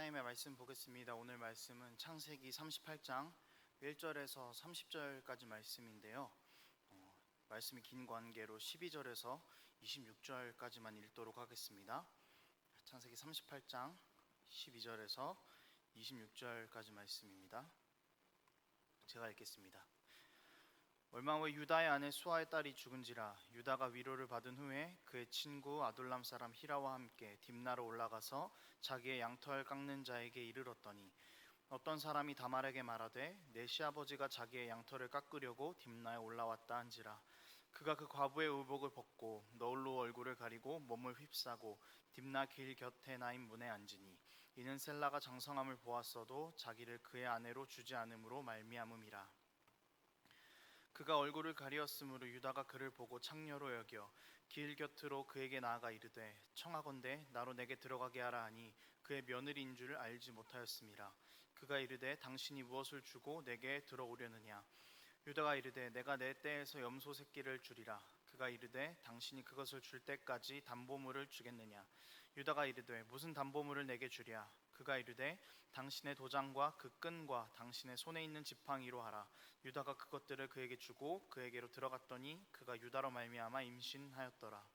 하나님의 말씀 보겠습니다. 오늘 말씀은 창세기 38장 1절에서 30절까지 말씀인데요. 말씀이 긴 관계로 12절에서 26절까지만 읽도록 하겠습니다. 창세기 38장 12절에서 26절까지 말씀입니다. 제가 읽겠습니다. 얼마 후에 유다의 아내 수아의 딸이 죽은지라 유다가 위로를 받은 후에 그의 친구 아둘람 사람 히라와 함께 딥나로 올라가서 자기의 양털 깎는 자에게 이르렀더니 어떤 사람이 다말에게 말하되 내 시아버지가 자기의 양털을 깎으려고 딥나에 올라왔다 한지라 그가 그 과부의 의복을 벗고 너울로 얼굴을 가리고 몸을 휩싸고 딥나 길 곁에 나인 문에 앉으니 이는 셀라가 장성함을 보았어도 자기를 그의 아내로 주지 않음으로 말미암음이라. 그가 얼굴을 가리었으므로 유다가 그를 보고 창녀로 여겨 길 곁으로 그에게 나아가 이르되 청하건대 나로 내게 들어가게 하라 하니 그의 며느리인 줄 알지 못하였음이라. 그가 이르되 당신이 무엇을 주고 내게 들어오려느냐. 유다가 이르되 내가 내 떼에서 염소 새끼를 주리라. 그가 이르되 당신이 그것을 줄 때까지 담보물을 주겠느냐. 유다가 이르되 무슨 담보물을 내게 주랴. 그가 이르되 당신의 도장과 그 끈과 당신의 손에 있는 지팡이로 하라. 유다가 그것들을 그에게 주고 그에게로 들어갔더니 그가 유다로 말미암아 임신하였더라.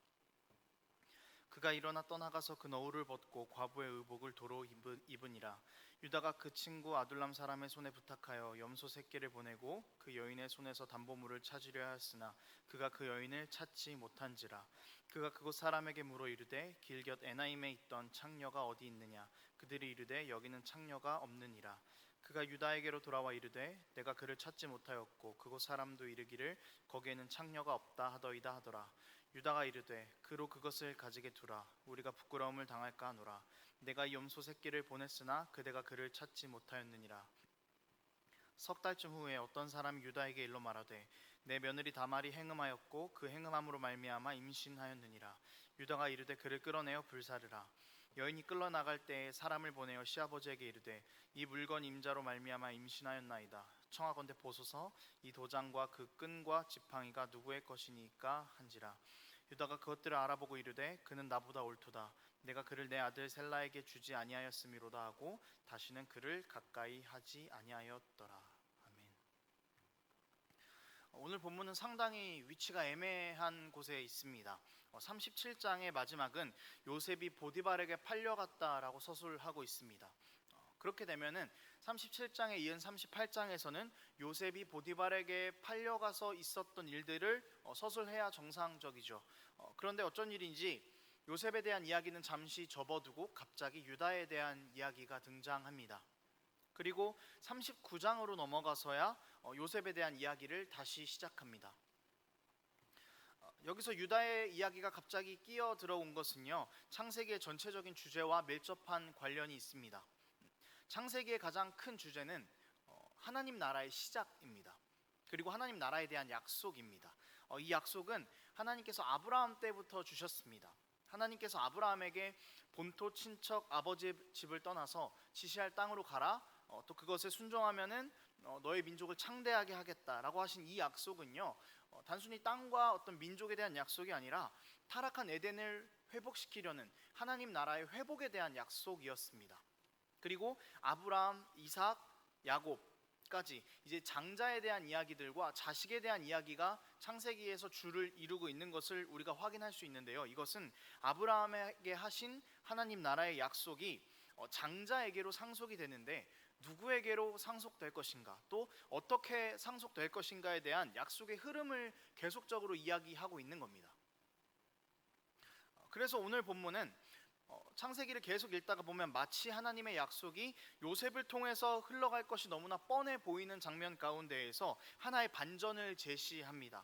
그가 일어나 떠나가서 그 너울을 벗고 과부의 의복을 도로 입으니라. 유다가 그 친구 아둘람 사람의 손에 부탁하여 염소 새끼를 보내고 그 여인의 손에서 담보물을 찾으려 하였으나 그가 그 여인을 찾지 못한지라. 그가 그곳 사람에게 물어 이르되 길 곁 에나임에 있던 창녀가 어디 있느냐. 그들이 이르되 여기는 창녀가 없느니라. 그가 유다에게로 돌아와 이르되 내가 그를 찾지 못하였고 그곳 사람도 이르기를 거기에는 창녀가 없다 하더이다 하더라. 유다가 이르되 그로 그것을 가지게 두라. 우리가 부끄러움을 당할까 하노라. 내가 이 염소 새끼를 보냈으나 그대가 그를 찾지 못하였느니라. 석 달쯤 후에 어떤 사람이 유다에게 일러 말하되 내 며느리 다말이 행음하였고 그 행음함으로 말미암아 임신하였느니라. 유다가 이르되 그를 끌어내어 불사르라. 여인이 끌려나갈 때에 사람을 보내어 시아버지에게 이르되 이 물건 임자로 말미암아 임신하였나이다. 청하건대 보소서 이 도장과 그 끈과 지팡이가 누구의 것이니까 한지라. 유다가 그것들을 알아보고 이르되 그는 나보다 옳도다. 내가 그를 내 아들 셀라에게 주지 아니하였음이로다 하고 다시는 그를 가까이 하지 아니하였더라. 아멘. 오늘 본문은 상당히 위치가 애매한 곳에 있습니다. 37장의 마지막은 요셉이 보디발에게 팔려갔다라고 서술하고 있습니다. 그렇게 되면은 37장에 이은 38장에서는 요셉이 보디발에게 팔려가서 있었던 일들을 서술해야 정상적이죠. 그런데 어쩐 일인지 요셉에 대한 이야기는 잠시 접어두고 갑자기 유다에 대한 이야기가 등장합니다. 그리고 39장으로 넘어가서야 요셉에 대한 이야기를 다시 시작합니다. 여기서 유다의 이야기가 갑자기 끼어 들어온 것은요, 창세기의 전체적인 주제와 밀접한 관련이 있습니다. 창세기의 가장 큰 주제는 하나님 나라의 시작입니다. 그리고 하나님 나라에 대한 약속입니다. 이 약속은 하나님께서 아브라함 때부터 주셨습니다. 하나님께서 아브라함에게 본토 친척 아버지의 집을 떠나서 지시할 땅으로 가라. 또 그것에 순종하면은 너의 민족을 창대하게 하겠다라고 하신 이 약속은요, 단순히 땅과 어떤 민족에 대한 약속이 아니라 타락한 에덴을 회복시키려는 하나님 나라의 회복에 대한 약속이었습니다. 그리고 아브라함, 이삭, 야곱까지 이제 장자에 대한 이야기들과 자식에 대한 이야기가 창세기에서 줄을 이루고 있는 것을 우리가 확인할 수 있는데요. 이것은 아브라함에게 하신 하나님 나라의 약속이 장자에게로 상속이 되는데 누구에게로 상속될 것인가, 또 어떻게 상속될 것인가에 대한 약속의 흐름을 계속적으로 이야기하고 있는 겁니다. 그래서 오늘 본문은 창세기를 계속 읽다가 보면 마치 하나님의 약속이 요셉을 통해서 흘러갈 것이 너무나 뻔해 보이는 장면 가운데에서 하나의 반전을 제시합니다.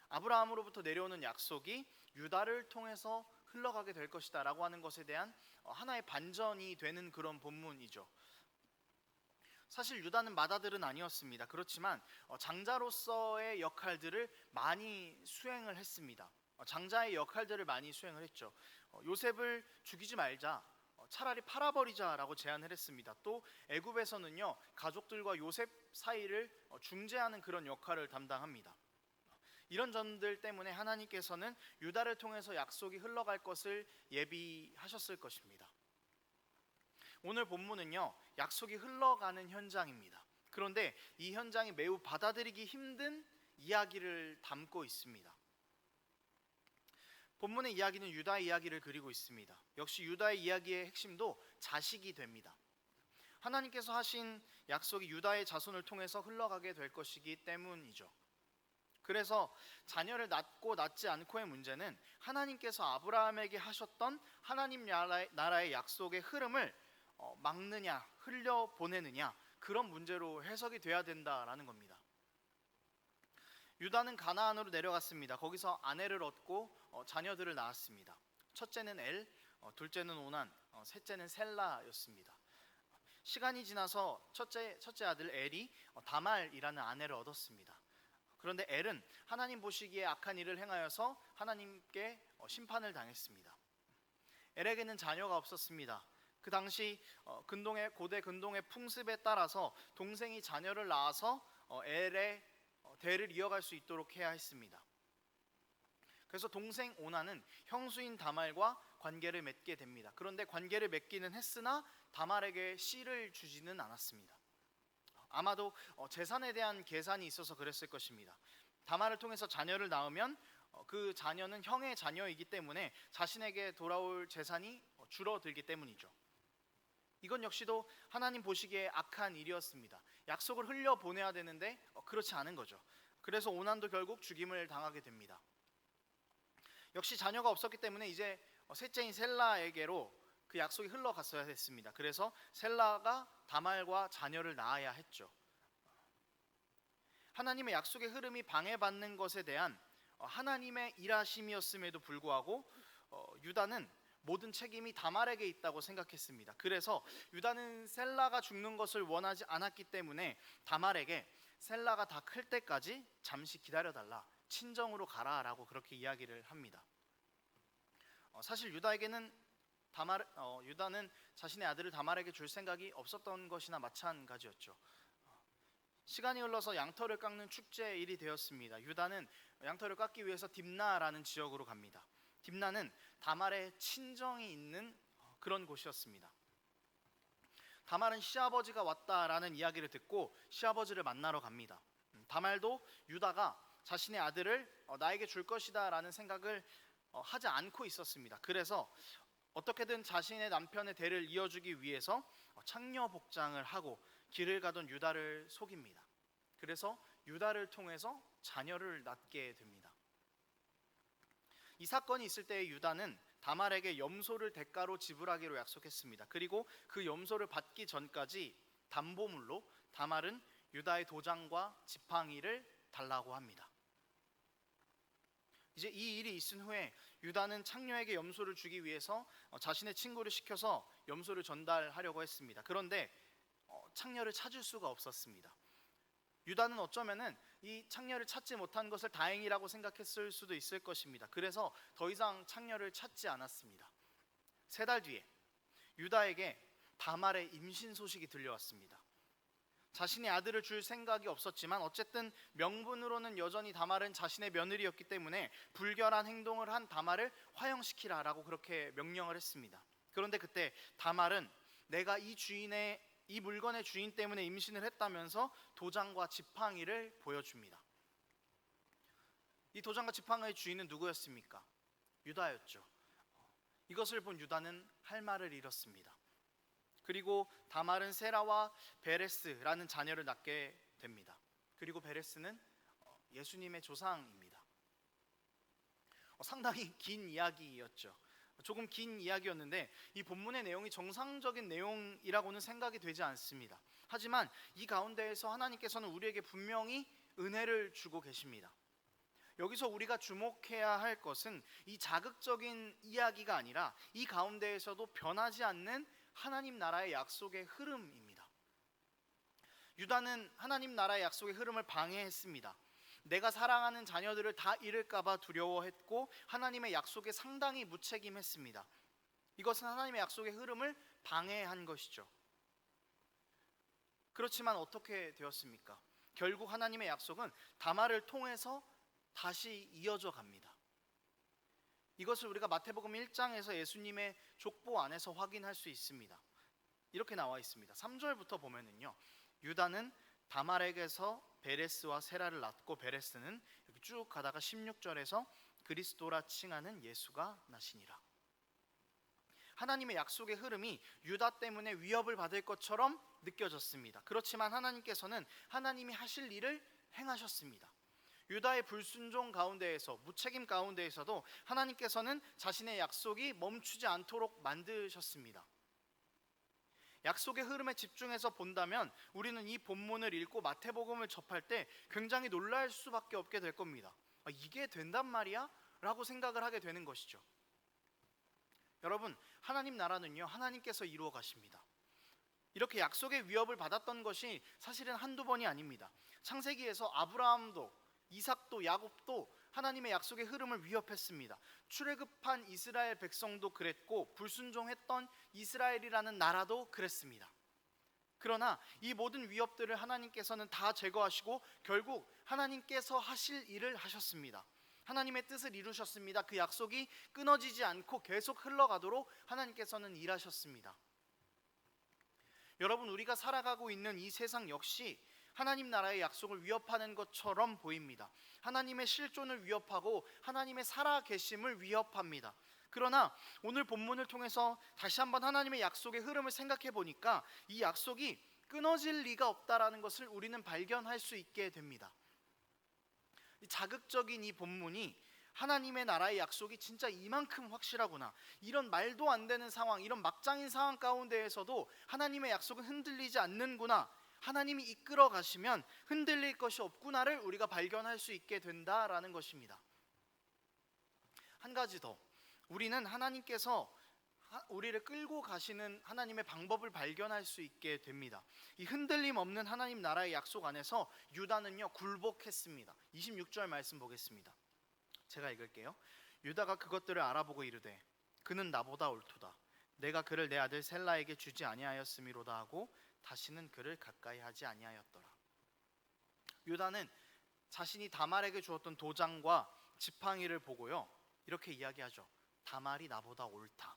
아브라함으로부터 내려오는 약속이 유다를 통해서 흘러가게 될 것이다 라고 하는 것에 대한 하나의 반전이 되는 그런 본문이죠. 사실 유다는 맏아들은 아니었습니다. 그렇지만 장자로서의 역할들을 많이 수행을 했습니다. 장자의 역할들을 많이 수행을 했죠. 요셉을 죽이지 말자, 차라리 팔아버리자라고 제안을 했습니다. 또 애굽에서는요, 가족들과 요셉 사이를 중재하는 그런 역할을 담당합니다. 이런 점들 때문에 하나님께서는 유다를 통해서 약속이 흘러갈 것을 예비하셨을 것입니다. 오늘 본문은요, 약속이 흘러가는 현장입니다. 그런데 이 현장이 매우 받아들이기 힘든 이야기를 담고 있습니다. 본문의 이야기는 유다의 이야기를 그리고 있습니다. 역시 유다의 이야기의 핵심도 자식이 됩니다. 하나님께서 하신 약속이 유다의 자손을 통해서 흘러가게 될 것이기 때문이죠. 그래서 자녀를 낳고 낳지 않고의 문제는 하나님께서 아브라함에게 하셨던 하나님 나라의 약속의 흐름을 막느냐, 흘려보내느냐, 그런 문제로 해석이 돼야 된다라는 겁니다. 유다는 가나안으로 내려갔습니다. 거기서 아내를 얻고 자녀들을 낳았습니다. 첫째는 엘, 둘째는 오난, 셋째는 셀라였습니다. 시간이 지나서 첫째 아들 엘이 다말이라는 아내를 얻었습니다. 그런데 엘은 하나님 보시기에 악한 일을 행하여서 하나님께 심판을 당했습니다. 엘에게는 자녀가 없었습니다. 그 당시 고대 근동의 풍습에 따라서 동생이 자녀를 낳아서 엘의 대를 이어갈 수 있도록 해야 했습니다. 그래서 동생 오난은 형수인 다말과 관계를 맺게 됩니다. 그런데 관계를 맺기는 했으나 다말에게 씨를 주지는 않았습니다. 아마도 재산에 대한 계산이 있어서 그랬을 것입니다. 다말을 통해서 자녀를 낳으면 그 자녀는 형의 자녀이기 때문에 자신에게 돌아올 재산이 줄어들기 때문이죠. 이건 역시도 하나님 보시기에 악한 일이었습니다. 약속을 흘려보내야 되는데 그렇지 않은 거죠. 그래서 오난도 결국 죽임을 당하게 됩니다. 역시 자녀가 없었기 때문에 이제 셋째인 셀라에게로 그 약속이 흘러갔어야 했습니다. 그래서 셀라가 다말과 자녀를 낳아야 했죠. 하나님의 약속의 흐름이 방해받는 것에 대한 하나님의 일하심이었음에도 불구하고 유다는 모든 책임이 다말에게 있다고 생각했습니다. 그래서 유다는 셀라가 죽는 것을 원하지 않았기 때문에 다말에게 셀라가 다 클 때까지 잠시 기다려달라, 친정으로 가라라고 그렇게 이야기를 합니다. 사실 유다는 자신의 아들을 다말에게 줄 생각이 없었던 것이나 마찬가지였죠. 시간이 흘러서 양털을 깎는 축제일이 되었습니다. 유다는 양털을 깎기 위해서 딥나라는 지역으로 갑니다. 딥나는 다말의 친정이 있는 그런 곳이었습니다. 다말은 시아버지가 왔다라는 이야기를 듣고 시아버지를 만나러 갑니다. 다말도 유다가 자신의 아들을 나에게 줄 것이다 라는 생각을 하지 않고 있었습니다. 그래서 어떻게든 자신의 남편의 대를 이어주기 위해서 창녀 복장을 하고 길을 가던 유다를 속입니다. 그래서 유다를 통해서 자녀를 낳게 됩니다. 이 사건이 있을 때 유다는 다말에게 염소를 대가로 지불하기로 약속했습니다. 그리고 그 염소를 받기 전까지 담보물로 다말은 유다의 도장과 지팡이를 달라고 합니다. 이제 이 일이 있은 후에 유다는 창녀에게 염소를 주기 위해서 자신의 친구를 시켜서 염소를 전달하려고 했습니다. 그런데 창녀를 찾을 수가 없었습니다. 유다는 어쩌면은 이 창녀를 찾지 못한 것을 다행이라고 생각했을 수도 있을 것입니다. 그래서 더 이상 창녀를 찾지 않았습니다. 3달 뒤에 유다에게 다말의 임신 소식이 들려왔습니다. 자신의 아들을 줄 생각이 없었지만 어쨌든 명분으로는 여전히 다말은 자신의 며느리였기 때문에 불결한 행동을 한 다말을 화형시키라라고 그렇게 명령을 했습니다. 그런데 그때 다말은 내가 이 물건의 주인 때문에 임신을 했다면서 도장과 지팡이를 보여줍니다. 이 도장과 지팡이의 주인은 누구였습니까? 유다였죠. 이것을 본 유다는 할 말을 잃었습니다. 그리고 다말은 세라와 베레스라는 자녀를 낳게 됩니다. 그리고 베레스는 예수님의 조상입니다. 상당히 긴 이야기였죠. 조금 긴 이야기였는데 이 본문의 내용이 정상적인 내용이라고는 생각이 되지 않습니다. 하지만 이 가운데에서 하나님께서는 우리에게 분명히 은혜를 주고 계십니다. 여기서 우리가 주목해야 할 것은 이 자극적인 이야기가 아니라 이 가운데에서도 변하지 않는 하나님 나라의 약속의 흐름입니다. 유다는 하나님 나라의 약속의 흐름을 방해했습니다. 내가 사랑하는 자녀들을 다 잃을까 봐 두려워했고 하나님의 약속에 상당히 무책임했습니다. 이것은 하나님의 약속의 흐름을 방해한 것이죠. 그렇지만 어떻게 되었습니까? 결국 하나님의 약속은 다말을 통해서 다시 이어져 갑니다. 이것을 우리가 마태복음 1장에서 예수님의 족보 안에서 확인할 수 있습니다. 이렇게 나와 있습니다. 3절부터 보면은요, 유다는 다말에게서 베레스와 세라를 낳고 베레스는 이렇게 쭉 가다가 16절에서 그리스도라 칭하는 예수가 나시니라. 하나님의 약속의 흐름이 유다 때문에 위협을 받을 것처럼 느껴졌습니다. 그렇지만 하나님께서는 하나님이 하실 일을 행하셨습니다. 유다의 불순종 가운데에서, 무책임 가운데에서도 하나님께서는 자신의 약속이 멈추지 않도록 만드셨습니다. 약속의 흐름에 집중해서 본다면 우리는 이 본문을 읽고 마태복음을 접할 때 굉장히 놀랄 수밖에 없게 될 겁니다. 이게 된단 말이야? 라고 생각을 하게 되는 것이죠. 여러분, 하나님 나라는요, 하나님께서 이루어 가십니다. 이렇게 약속의 위협을 받았던 것이 사실은 한두 번이 아닙니다. 창세기에서 아브라함도 이삭도 야곱도 하나님의 약속의 흐름을 위협했습니다. 출애굽한 이스라엘 백성도 그랬고 불순종했던 이스라엘이라는 나라도 그랬습니다. 그러나 이 모든 위협들을 하나님께서는 다 제거하시고 결국 하나님께서 하실 일을 하셨습니다. 하나님의 뜻을 이루셨습니다. 그 약속이 끊어지지 않고 계속 흘러가도록 하나님께서는 일하셨습니다. 여러분, 우리가 살아가고 있는 이 세상 역시 하나님 나라의 약속을 위협하는 것처럼 보입니다. 하나님의 실존을 위협하고 하나님의 살아계심을 위협합니다. 그러나 오늘 본문을 통해서 다시 한번 하나님의 약속의 흐름을 생각해 보니까 이 약속이 끊어질 리가 없다라는 것을 우리는 발견할 수 있게 됩니다. 이 자극적인 이 본문이 하나님의 나라의 약속이 진짜 이만큼 확실하구나, 이런 말도 안 되는 상황, 이런 막장인 상황 가운데에서도 하나님의 약속은 흔들리지 않는구나, 하나님이 이끌어 가시면 흔들릴 것이 없구나를 우리가 발견할 수 있게 된다라는 것입니다. 한 가지 더, 우리는 하나님께서 우리를 끌고 가시는 하나님의 방법을 발견할 수 있게 됩니다. 이 흔들림 없는 하나님 나라의 약속 안에서 유다는요 굴복했습니다. 26절 말씀 보겠습니다. 제가 읽을게요. 유다가 그것들을 알아보고 이르되 그는 나보다 옳도다. 내가 그를 내 아들 셀라에게 주지 아니하였음이로다 하고 다시는 그를 가까이 하지 아니하였더라. 유다는 자신이 다말에게 주었던 도장과 지팡이를 보고요 이렇게 이야기하죠. 다말이 나보다 옳다.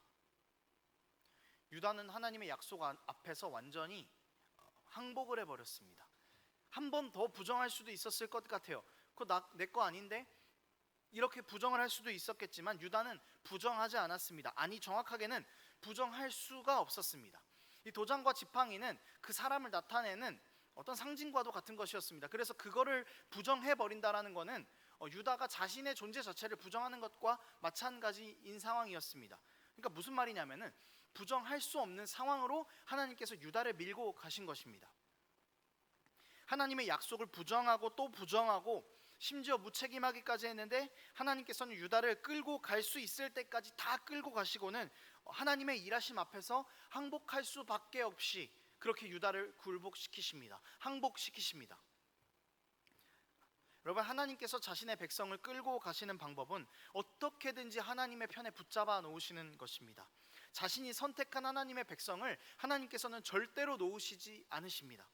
유다는 하나님의 약속 앞에서 완전히 항복을 해버렸습니다. 한 번 더 부정할 수도 있었을 것 같아요. 그거 내 거 아닌데? 이렇게 부정을 할 수도 있었겠지만 유다는 부정하지 않았습니다. 아니, 정확하게는 부정할 수가 없었습니다. 이 도장과 지팡이는 그 사람을 나타내는 어떤 상징과도 같은 것이었습니다. 그래서 그거를 부정해버린다라는 것은 유다가 자신의 존재 자체를 부정하는 것과 마찬가지인 상황이었습니다. 그러니까 무슨 말이냐면은 부정할 수 없는 상황으로 하나님께서 유다를 밀고 가신 것입니다. 하나님의 약속을 부정하고 또 부정하고 심지어 무책임하기까지 했는데 하나님께서는 유다를 끌고 갈 수 있을 때까지 다 끌고 가시고는 하나님의 일하심 앞에서 항복할 수밖에 없이 그렇게 유다를 굴복시키십니다. 항복시키십니다. 여러분, 하나님께서 자신의 백성을 끌고 가시는 방법은 어떻게든지 하나님의 편에 붙잡아 놓으시는 것입니다. 자신이 선택한 하나님의 백성을 하나님께서는 절대로 놓으시지 않으십니다.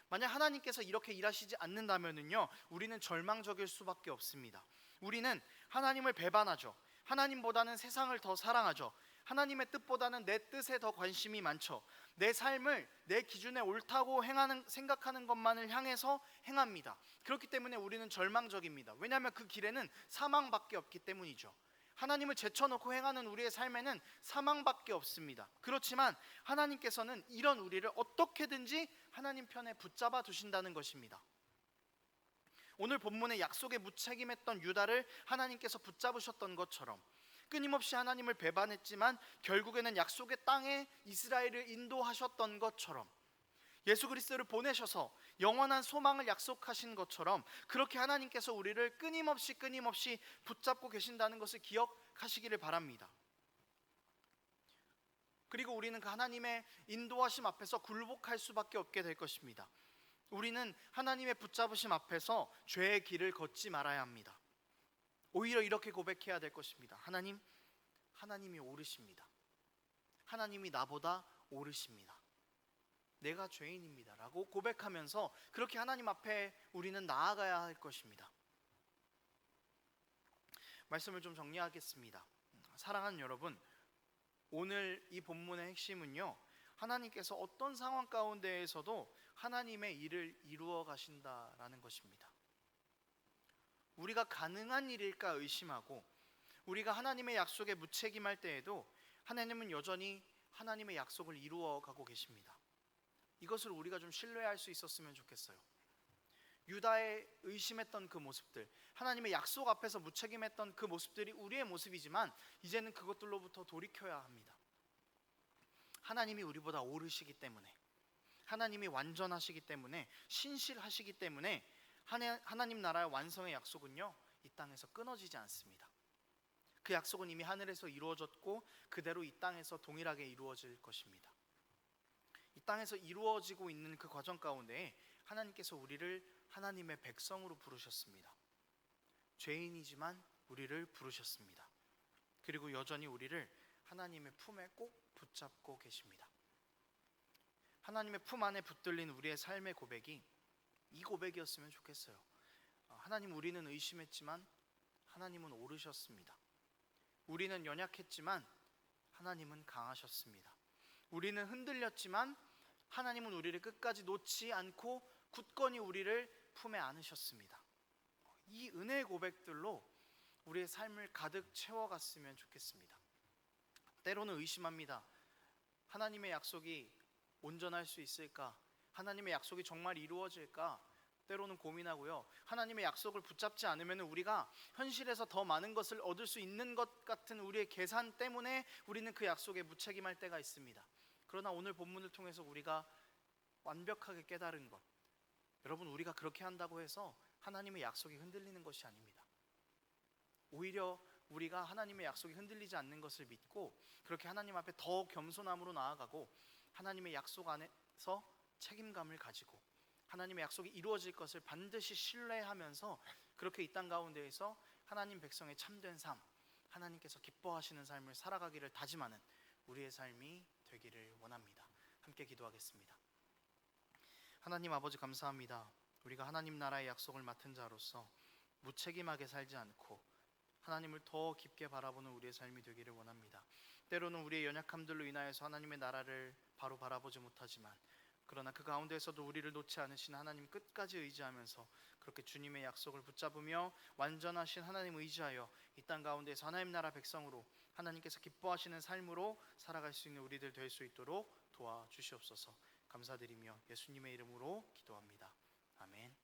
만약 하나님께서 이렇게 일하시지 않는다면요 우리는 절망적일 수밖에 없습니다. 우리는 하나님을 배반하죠. 하나님보다는 세상을 더 사랑하죠. 하나님의 뜻보다는 내 뜻에 더 관심이 많죠. 내 삶을 내 기준에 옳다고 생각하는 것만을 향해서 행합니다. 그렇기 때문에 우리는 절망적입니다. 왜냐하면 그 길에는 사망밖에 없기 때문이죠. 하나님을 제쳐놓고 행하는 우리의 삶에는 사망밖에 없습니다. 그렇지만 하나님께서는 이런 우리를 어떻게든지 하나님 편에 붙잡아 두신다는 것입니다. 오늘 본문의 약속에 무책임했던 유다를 하나님께서 붙잡으셨던 것처럼 끊임없이 하나님을 배반했지만 결국에는 약속의 땅에 이스라엘을 인도하셨던 것처럼 예수 그리스도를 보내셔서 영원한 소망을 약속하신 것처럼 그렇게 하나님께서 우리를 끊임없이 붙잡고 계신다는 것을 기억하시기를 바랍니다. 그리고 우리는 그 하나님의 인도하심 앞에서 굴복할 수밖에 없게 될 것입니다. 우리는 하나님의 붙잡으심 앞에서 죄의 길을 걷지 말아야 합니다. 오히려 이렇게 고백해야 될 것입니다. 하나님이 옳으십니다. 하나님이 나보다 옳으십니다. 내가 죄인입니다 라고 고백하면서 그렇게 하나님 앞에 우리는 나아가야 할 것입니다. 말씀을 좀 정리하겠습니다. 사랑하는 여러분, 오늘 이 본문의 핵심은요 하나님께서 어떤 상황 가운데에서도 하나님의 일을 이루어 가신다라는 것입니다. 우리가 가능한 일일까 의심하고 우리가 하나님의 약속에 무책임할 때에도 하나님은 여전히 하나님의 약속을 이루어 가고 계십니다. 이것을 우리가 좀 신뢰할 수 있었으면 좋겠어요. 유다의 의심했던 그 모습들, 하나님의 약속 앞에서 무책임했던 그 모습들이 우리의 모습이지만 이제는 그것들로부터 돌이켜야 합니다. 하나님이 우리보다 오르시기 때문에, 하나님이 완전하시기 때문에, 신실하시기 때문에 하나님 나라의 완성의 약속은요, 이 땅에서 끊어지지 않습니다. 그 약속은 이미 하늘에서 이루어졌고 그대로 이 땅에서 동일하게 이루어질 것입니다. 이 땅에서 이루어지고 있는 그 과정 가운데 하나님께서 우리를 하나님의 백성으로 부르셨습니다. 죄인이지만 우리를 부르셨습니다. 그리고 여전히 우리를 하나님의 품에 꼭 붙잡고 계십니다. 하나님의 품 안에 붙들린 우리의 삶의 고백이 이 고백이었으면 좋겠어요. 하나님, 우리는 의심했지만 하나님은 오르셨습니다. 우리는 연약했지만 하나님은 강하셨습니다. 우리는 흔들렸지만 하나님은 우리를 끝까지 놓지 않고 굳건히 우리를 품에 안으셨습니다. 이 은혜의 고백들로 우리의 삶을 가득 채워갔으면 좋겠습니다. 때로는 의심합니다. 하나님의 약속이 온전할 수 있을까? 하나님의 약속이 정말 이루어질까? 때로는 고민하고요. 하나님의 약속을 붙잡지 않으면 우리가 현실에서 더 많은 것을 얻을 수 있는 것 같은 우리의 계산 때문에 우리는 그 약속에 무책임할 때가 있습니다. 그러나 오늘 본문을 통해서 우리가 완벽하게 깨달은 것, 여러분, 우리가 그렇게 한다고 해서 하나님의 약속이 흔들리는 것이 아닙니다. 오히려 우리가 하나님의 약속이 흔들리지 않는 것을 믿고 그렇게 하나님 앞에 더 겸손함으로 나아가고 하나님의 약속 안에서 책임감을 가지고 하나님의 약속이 이루어질 것을 반드시 신뢰하면서 그렇게 이 땅 가운데에서 하나님 백성의 참된 삶, 하나님께서 기뻐하시는 삶을 살아가기를 다짐하는 우리의 삶이 되기를 원합니다. 함께 기도하겠습니다. 하나님 아버지, 감사합니다. 우리가 하나님 나라의 약속을 맡은 자로서 무책임하게 살지 않고 하나님을 더 깊게 바라보는 우리의 삶이 되기를 원합니다. 때로는 우리의 연약함들로 인하여서 하나님의 나라를 바로 바라보지 못하지만 그러나 그 가운데에서도 우리를 놓지 않으신 하나님 끝까지 의지하면서 그렇게 주님의 약속을 붙잡으며 완전하신 하나님 의지하여 이 땅 가운데에서 하나님 나라 백성으로 하나님께서 기뻐하시는 삶으로 살아갈 수 있는 우리들 될 수 있도록 도와주시옵소서. 감사드리며 예수님의 이름으로 기도합니다. 아멘.